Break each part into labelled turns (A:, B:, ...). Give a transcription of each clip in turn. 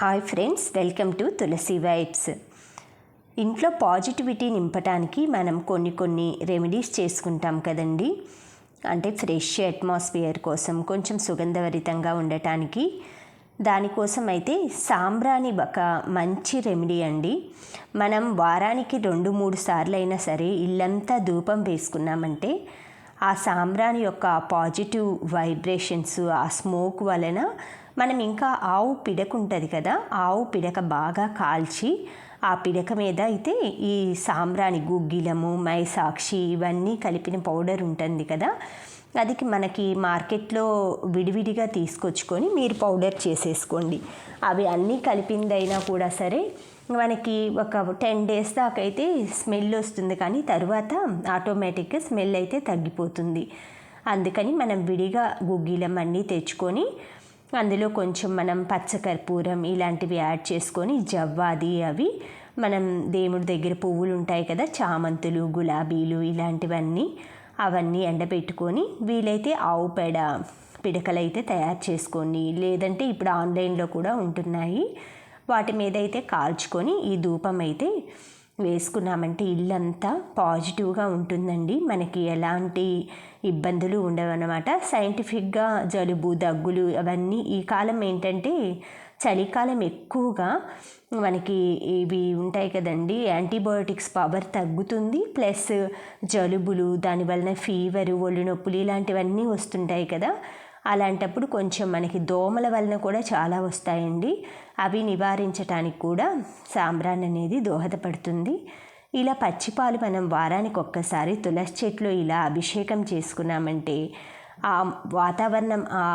A: Hi friends, welcome to Tulasi vibes. ఇంట్లో positivity నింపడానికి మనం కొన్ని రెమెడీస్ చేసుకుంటాం కదండి. అంటే ఫ్రెష్ అట్మాస్ఫియర్ కోసం, కొంచెం సుగంధభరితంగా ఉండటానికి. దానికోసం అయితే సాంబ్రాణి ఒక మంచి రెమెడీ అండి. మనం వారానికి 2-3 సార్లు అయినా సరే ఇల్లంతా ధూపం వేసుకున్నామంటే ఆ సాంబ్రాణి యొక్క పాజిటివ్ వైబ్రేషన్స్, ఆ స్మోక్ వలన మనం ఇంకా ఆవు పిడక ఉంటుంది కదా, ఆవు పిడక బాగా కాల్చి ఆ పిడక మీద అయితే ఈ సాంబ్రాణి గుగ్గిలము, మైసాక్షి ఇవన్నీ కలిపిన పౌడర్ ఉంటుంది కదా, అది మనకి మార్కెట్లో విడివిడిగా తీసుకొచ్చుకొని మీరు పౌడర్ చేసేసుకోండి. అవి అన్నీ కలిపిందైనా కూడా సరే మనకి ఒక 10 days దాకా అయితే స్మెల్ వస్తుంది, కానీ తర్వాత ఆటోమేటిక్గా స్మెల్ అయితే తగ్గిపోతుంది. అందుకని మనం విడిగా గుగ్గిలం అన్నీ తెచ్చుకొని అందులో కొంచెం మనం పచ్చకర్పూరం ఇలాంటివి యాడ్ చేసుకొని జవ్వాది అవి మనం దేవుడి దగ్గర పువ్వులు ఉంటాయి కదా, చామంతులు, గులాబీలు ఇలాంటివన్నీ అవన్నీ ఎండబెట్టుకొని వీలైతే ఆవు పేడ పిడకలు అయితే తయారు చేసుకోండి. లేదంటే ఇప్పుడు ఆన్లైన్లో కూడా ఉంటున్నాయి, వాటి మీద అయితే కాల్చుకొని ఈ ధూపం అయితే వేసుకున్నామంటే ఇల్లంతా పాజిటివ్గా ఉంటుందండి. మనకి ఎలాంటి ఇబ్బందులు ఉండవన్నమాట. సైంటిఫిక్గా జలుబు, దగ్గులు అవన్నీ ఈ కాలం ఏంటంటే చలికాలం ఎక్కువగా మనకి ఇవి ఉంటాయి కదండి, యాంటీబయోటిక్స్ పవర్ తగ్గుతుంది. ప్లస్ జలుబులు, దానివలన ఫీవరు, ఒళ్ళు నొప్పులు ఇలాంటివన్నీ వస్తుంటాయి కదా. అలాంటప్పుడు కొంచెం మనకి దోమల వలన కూడా చాలా వస్తాయండి. అవి నివారించడానికి కూడా సాంబ్రాణి అనేది దోహదపడుతుంది. ఇలా పచ్చిపాలు మనం వారానికి ఒక్కసారి తులసి చెట్లో ఇలా అభిషేకం చేసుకున్నామంటే ఆ వాతావరణం, ఆ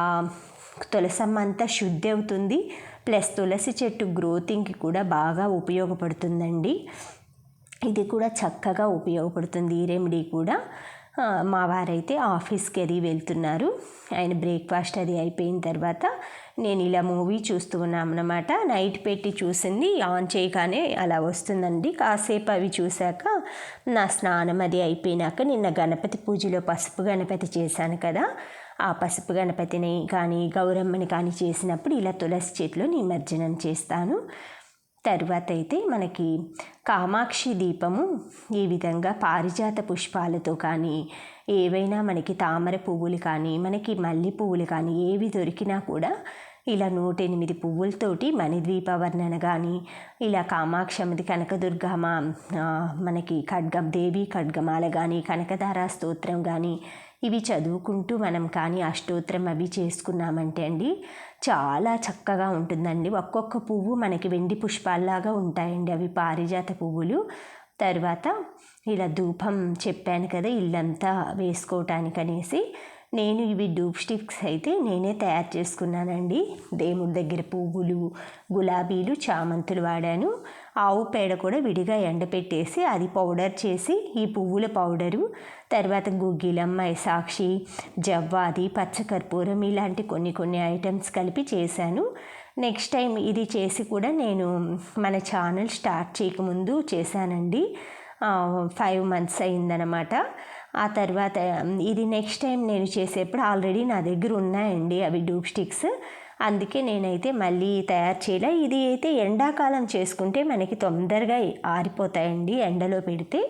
A: తులసమ్మ అంతా శుద్ధి అవుతుంది. ప్లస్ తులసి చెట్టు గ్రోతింగ్కి కూడా బాగా ఉపయోగపడుతుందండి. ఇది కూడా చక్కగా ఉపయోగపడుతుంది ఈ రెమెడీ కూడా. మా వారైతే ఆఫీస్కి అది వెళ్తున్నారు. ఆయన బ్రేక్ఫాస్ట్ అది అయిపోయిన తర్వాత నేను ఇలా మూవీ చూస్తూ ఉన్నామన్నమాట. నైట్ పెట్టి చూసింది ఆన్ చేయగానే అలా వస్తుందండి. కాసేపు అవి చూశాక నా స్నానం అది అయిపోయినాక నిన్న గణపతి పూజలో పసుపు గణపతి చేశాను కదా, ఆ పసుపు గణపతిని కానీ గౌరమ్మని కానీ చేసినప్పుడు ఇలా తులసి చెట్లో నిమజ్జనం చేస్తాను. తరువాత అయితే మనకి కామాక్షి దీపము ఈ విధంగా పారిజాత పుష్పాలతో కానీ, ఏవైనా మనకి తామర పువ్వులు కానీ, మనకి మల్లె పువ్వులు కానీ ఏవి దొరికినా కూడా ఇలా 108 పువ్వులతోటి మణిద్వీప వర్ణన కానీ, ఇలా కామాక్షమ్మది, కనకదుర్గమ్మ మనకి ఖడ్గం, దేవి ఖడ్గమాల కానీ, కనకధార స్తోత్రం కానీ ఇవి చదువుకుంటూ మనం కానీ అష్టోత్తరం అవి చేసుకున్నామంటే అండి చాలా చక్కగా ఉంటుందండి. ఒక్కొక్క పువ్వు మనకి వెండి పుష్పాల్లాగా ఉంటాయండి, అవి పారిజాత పువ్వులు. తర్వాత ఇలా ధూపం చెప్పాను కదా ఇల్లంతా వేసుకోవటానికి అనేసి, నేను ఇవి ధూప్ స్టిక్స్ అయితే నేనే తయారు చేసుకున్నానండి. దేవుడి దగ్గర పువ్వులు, గులాబీలు, చామంతులు వాడాను. ఆవు పేడ కూడా విడిగా ఎండపెట్టేసి అది పౌడర్ చేసి, ఈ పువ్వుల పౌడరు, తర్వాత గుగ్గిలం, మైసాక్షి, జవ్వాది, పచ్చకర్పూరం ఇలాంటి కొన్ని ఐటమ్స్ కలిపి చేశాను. నెక్స్ట్ టైం ఇది చేసి కూడా నేను మన ఛానల్ స్టార్ట్ చేయకముందు చేశానండి. 5 months అయిందనమాట. ఆ తర్వాత ఇది నెక్స్ట్ టైం నేను చేసేప్పుడు ఆల్రెడీ నా దగ్గర ఉన్నాయండి అవి డూప్ స్టిక్స్. అందుకే నేనైతే మళ్ళీ తయారు చేయలే. ఇది అయితే ఎండాకాలం చేసుకుంటే మనకి తొందరగా ఆరిపోతాయండి ఎండలో పెడితే.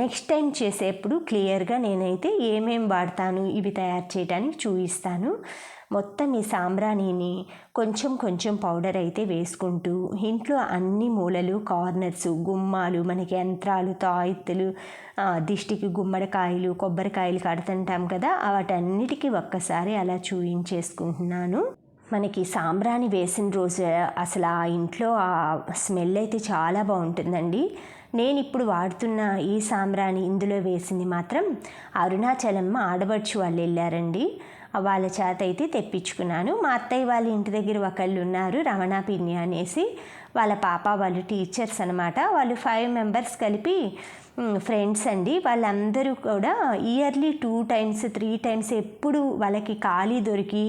A: నెక్స్ట్ టైం చేసేప్పుడు క్లియర్గా నేనైతే ఏమేం వాడతాను ఇవి తయారు చేయడానికి చూపిస్తాను. మొత్తం ఈ సాంబ్రాణిని కొంచెం పౌడర్ అయితే వేసుకుంటూ ఇంట్లో అన్ని మూలలు, కార్నర్స్, గుమ్మాలు, మనకి యంత్రాలు, తాయెత్తులు, దిష్టికి గుమ్మడికాయలు, కొబ్బరికాయలు కడుతుంటాం కదా, వాటన్నిటికీ ఒక్కసారి అలా చూయించేసుకుంటున్నాను. మనకి సాంబ్రాణి వేసిన రోజు అసలు ఆ ఇంట్లో ఆ స్మెల్ అయితే చాలా బాగుంటుందండి. నేను ఇప్పుడు వాడుతున్న ఈ సాంబ్రాణి ఇందులో వేసింది మాత్రం అరుణాచలమ్మ ఆడబడుచు వాళ్ళు వెళ్ళారండి, వాళ్ళ చేత అయితే తెప్పించుకున్నాను. మా అత్తయ్య వాళ్ళ ఇంటి దగ్గర ఒకళ్ళు ఉన్నారు, రమణ పిన్ని అనేసి, వాళ్ళ పాప వాళ్ళు టీచర్స్ అనమాట. వాళ్ళు 5 members కలిపి ఫ్రెండ్స్ అండి. వాళ్ళందరూ కూడా ఇయర్లీ 2 times 3 times ఎప్పుడు వాళ్ళకి ఖాళీ దొరికి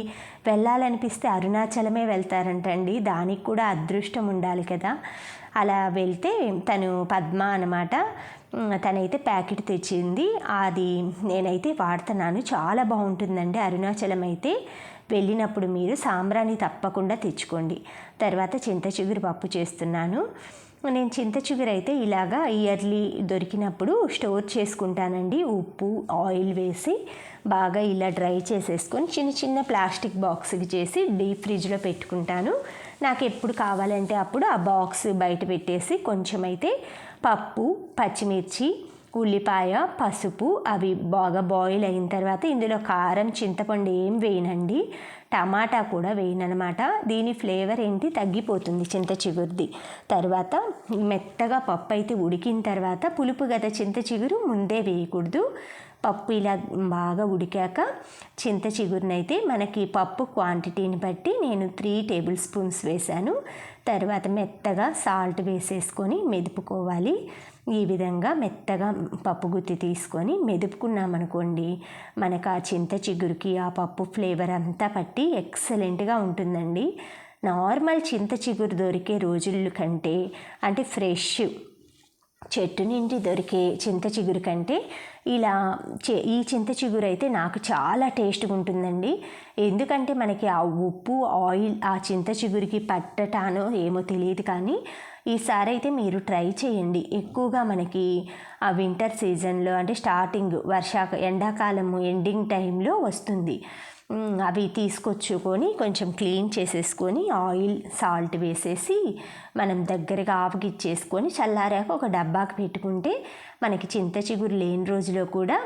A: వెళ్ళాలనిపిస్తే అరుణాచలమే వెళ్తారంటండి. దానికి కూడా అదృష్టం ఉండాలి కదా. అలా వెళ్తే తను పద్మ అనమాట, తనైతే ప్యాకెట్ తెచ్చింది. అది నేనైతే వాడుతున్నాను, చాలా బాగుంటుందండి అరుణాచలం అయితే. వెళ్ళినప్పుడు మీరు సాంబ్రాణి తప్పకుండా తెచ్చుకోండి. తర్వాత చింత చిగురు పప్పు చేస్తున్నాను. నేను చింత చిగురు అయితే ఇలాగా ఇయర్లీ దొరికినప్పుడు స్టోర్ చేసుకుంటానండి. ఉప్పు, ఆయిల్ వేసి బాగా ఇలా డ్రై చేసేసుకొని చిన్న చిన్న ప్లాస్టిక్ బాక్స్కి చేసి డీప్ ఫ్రిడ్జ్లో పెట్టుకుంటాను. నాకు ఎప్పుడు కావాలంటే అప్పుడు ఆ బాక్స్ బయట పెట్టేసి కొంచెం అయితే పప్పు, పచ్చిమిర్చి, ఉల్లిపాయ, పసుపు అవి బాగా బాయిల్ అయిన తర్వాత ఇందులో కారం, చింతపండు ఏం వేయనండి, టమాటా కూడా వేయనమాట. దీని ఫ్లేవర్ ఏంటి తగ్గిపోతుంది చింత చిగురుది. తర్వాత మెత్తగా పప్పు అయితే ఉడికిన తర్వాత పులుపు గద చింత చిగురు ముందే వేయకూడదు. పప్పు ఇలా బాగా ఉడికాక చింత చిగురునైతే మనకి పప్పు క్వాంటిటీని బట్టి నేను 3 టేబుల్ స్పూన్స్ వేశాను. తర్వాత మెత్తగా సాల్ట్ వేసేసుకొని మెదుపుకోవాలి. ఈ విధంగా మెత్తగా పప్పు గుత్తి తీసుకొని మెదుపుకున్నామనుకోండి, మనకు ఆ చింత చిగురుకి ఆ పప్పు ఫ్లేవర్ అంతా పట్టి ఎక్సలెంట్గా ఉంటుందండి. నార్మల్ చింత చిగురు దొరికే రోజుల కంటే, అంటే ఫ్రెష్ చెట్టు నుండి దొరికే చింత చిగురు కంటే ఇలా ఈ చింత చిగురు అయితే నాకు చాలా టేస్ట్గా ఉంటుందండి. ఎందుకంటే మనకి ఆ ఉప్పు, ఆయిల్ ఆ చింత చిగురికి పట్టటానో ఏమో తెలియదు, కానీ ఈసారి అయితే మీరు ట్రై చేయండి. ఎక్కువగా మనకి ఆ వింటర్ సీజన్లో, అంటే స్టార్టింగ్ ఎండాకాలము ఎండింగ్ టైంలో వస్తుంది. అవి తీసుకొచ్చుకొని కొంచెం క్లీన్ చేసేసుకొని ఆయిల్, సాల్ట్ వేసేసి మనం దగ్గరగా ఆవగిచ్చేసుకొని చల్లారాక ఒక డబ్బాకి పెట్టుకుంటే మనకి చింత చిగురు లేని రోజులో కూడా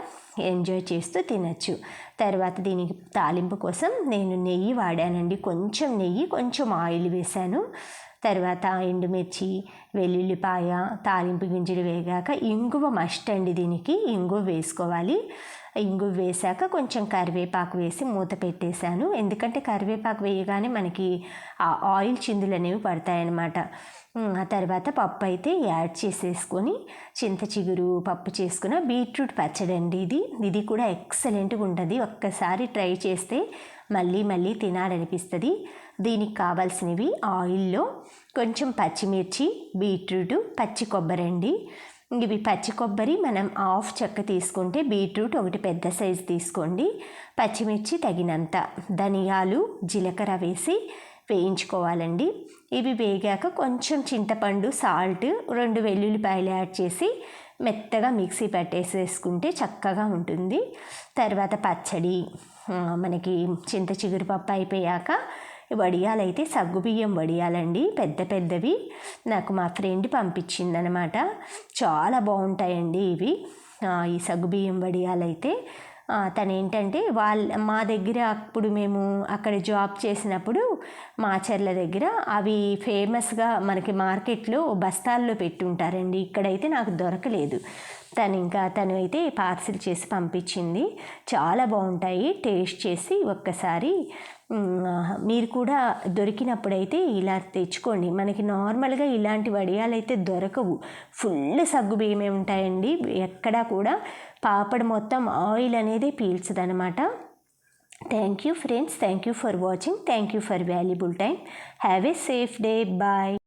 A: ఎంజాయ్ చేస్తూ తినచ్చు. తర్వాత దీనికి తాలింపు కోసం నేను నెయ్యి వాడానండి. కొంచెం నెయ్యి, కొంచెం ఆయిల్ వేశాను. తర్వాత ఎండుమిర్చి, వెల్లుల్లిపాయ, తాలింపు గింజలు వేగాక ఇంగువ మస్ట్ అండి. దీనికి ఇంగువ వేసుకోవాలి. ఇంగువ వేసాక కొంచెం కరివేపాకు వేసి మూత పెట్టేశాను. ఎందుకంటే కరివేపాకు వేయగానే మనకి ఆ ఆయిల్ చిందులు అనేవి పడతాయన్నమాట. ఆ తర్వాత పప్పు అయితే యాడ్ చేసేసుకొని చింత చిగురు పప్పు చేసుకున్న బీట్రూట్ పచ్చడి అండి ఇది కూడా ఎక్సలెంట్గా ఉంటుంది. ఒక్కసారి ట్రై చేస్తే మళ్ళీ మళ్ళీ తినాలనిపిస్తుంది. దీనికి కావాల్సినవి ఆయిల్లో కొంచెం పచ్చిమిర్చి, బీట్రూట్, పచ్చి కొబ్బరి అండి. ఇవి పచ్చి కొబ్బరి మనం హాఫ్ చెక్క తీసుకుంటే, బీట్రూట్ ఒకటి పెద్ద సైజు తీసుకోండి. పచ్చిమిర్చి తగినంత, ధనియాలు, జీలకర్ర వేసి వేయించుకోవాలండి. ఇవి వేగాక కొంచెం చింతపండు, సాల్ట్, 2 వెల్లుల్లిపాయలు యాడ్ చేసి మెత్తగా మిక్సీ పట్టేసేసుకుంటే చక్కగా ఉంటుంది. తర్వాత పచ్చడి మనకి చింత చిగురు పప్పు అయిపోయాక వడియాలైతే సగ్గుబియ్యం వడియాలండి, పెద్ద పెద్దవి. నాకు మా ఫ్రెండ్ పంపించిందనమాట. చాలా బాగుంటాయండి ఇవి. ఈ సగ్గుబియ్యం వడియాలైతే తను ఏంటంటే మా దగ్గర అప్పుడు మేము అక్కడ జాబ్ చేసినప్పుడు మాచర్ల దగ్గర అవి ఫేమస్గా మనకి మార్కెట్లో బస్తాల్లో పెట్టుంటారండి. ఇక్కడైతే నాకు దొరకలేదు. తను అయితే పార్సిల్ చేసి పంపించింది. చాలా బాగుంటాయి. టేస్ట్ చేసి ఒక్కసారి మీరు కూడా దొరికినప్పుడైతే ఇలా తెచ్చుకోండి. మనకి నార్మల్గా ఇలాంటి వడియాలైతే దొరకవు. ఫుల్ సగ్గుబియ్యమే ఉంటాయండి. ఎక్కడా కూడా పాపడ్ మొత్తం ఆయిల్ అనేది పీల్చదనమాట. Thank you friends. Thank you for watching. Thank you for valuable time. Have a safe day. Bye.